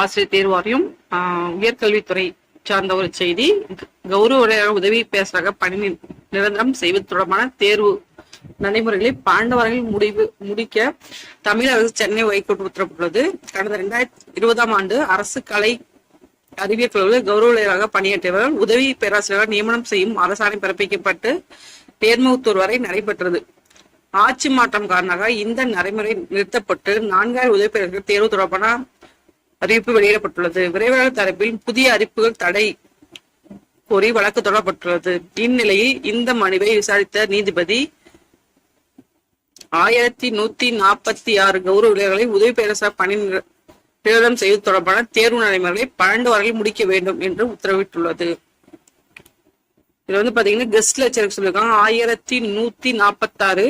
ஆசிரியர் தேர்வு வாரியம் உயர்கல்வித்துறை சார்ந்த ஒரு செய்தி. கௌரவ உதவி பேசுறாங்க. பணி நிரந்தரம் செய்வது தொடர்பான தேர்வு நடைமுறைகளை 12 வாரங்களில் முடிக்க தமிழக அரசு சென்னை ஹைகோர்ட் உத்தரவிட்டுள்ளது. கடந்த 2020ஆம் ஆண்டு அரசு கலை அறிவியல் கல்லூரியில் கௌரவ பணியாற்றியவர்கள் உதவி பேராசிரியராக நியமனம் செய்யும் அரசாணை பிறப்பிக்கப்பட்டு தேர்வு வரை நடைபெற்றது. ஆட்சி மாற்றம் காரணமாக இந்த நடைமுறை நிறுத்தப்பட்டு 4000 உதவி பேராசிரியர் தேர்வு தொடர்பான அறிவிப்பு வெளியிடப்பட்டுள்ளது. விரைவாளர் தரப்பில் புதிய அறிவிப்புகள் தடை கோரி வழக்கு தொடரப்பட்டுள்ளது. இந்நிலையில் இந்த மனுவை விசாரித்த நீதிபதி 1146 கௌரவ ஊழியர்களை உதவி பேராசிரியர் பணி நிரந்தரம் செய்வது தொடர்பான தேர்வு நடைமுறைகளை 12 வாரங்களில் முடிக்க வேண்டும் என்று உத்தரவிட்டுள்ளது. இதுல பாத்தீங்கன்னா கெஸ்ட் லெக்சருக்கு சொல்லியிருக்காங்க 1146.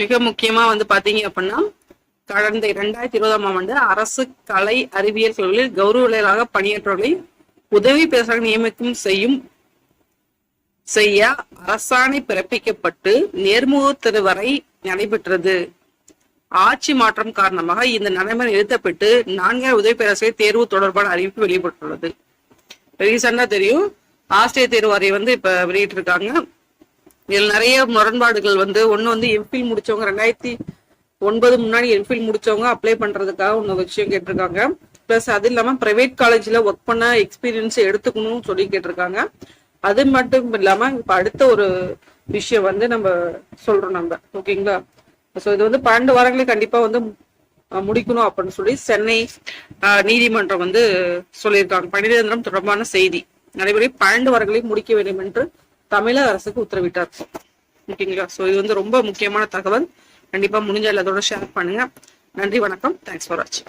மிக முக்கியமா பாத்தீங்க அப்படின்னா கடந்த 2020ஆம் ஆண்டு அரசு கலை அறிவியல் கல்லூரியில் கௌரவ பணியாற்றவர்களை உதவி பேராசிரியர் நியமிக்கும் செய்ய அரசாணை பிறப்பிக்கப்பட்டு நேர்முக வரை நடைபெற்றது. ஆட்சி மாற்றம் காரணமாக இந்த நடைமுறை நிறுத்தப்பட்டு 4000 உதவி பேராசிரியர் தேர்வு தொடர்பான அறிவிப்பு வெளியிடப்பட்டுள்ளது. ரீசெண்டா தெரியும், ஆசிரியர் தேர்வு வாரியம் இப்ப வெளியிட்டு இருக்காங்க. இதில் நிறைய முரண்பாடுகள் ஒண்ணு எம்பில் முடிச்சவங்க 2009 முன்னாடி எம்பில் முடிச்சவங்க அப்ளை பண்றதுக்காக ஒன்னு விஷயம் கேட்டிருக்காங்க. பிளஸ் அது இல்லாம பிரைவேட் காலேஜ்ல ஒர்க் பண்ண எக்ஸ்பீரியன்ஸ் எடுத்துக்கணும்னு சொல்லி கேட்டிருக்காங்க. அது மட்டும் இல்லாம இப்ப அடுத்த ஒரு விஷயம் நம்ம சொல்றோம் நம்ம, ஓகேங்களா? ஸோ இது 12 வாரங்களை கண்டிப்பா முடிக்கணும் அப்படின்னு சொல்லி சென்னை நீதிமன்றம் சொல்லியிருக்காங்க. பணி நிரந்தரம் தொடர்பான செய்தி நடைமுறை 12 வாரங்களை முடிக்க வேண்டும் என்று தமிழக அரசுக்கு உத்தரவிட்டார். ஓகேங்களா? ஸோ இது ரொம்ப முக்கியமான தகவல். கண்டிப்பா முடிஞ்ச எல்லாத்தோட ஷேர் பண்ணுங்க. நன்றி, வணக்கம். தேங்க்ஸ் ஃபார் வாட்சிங்.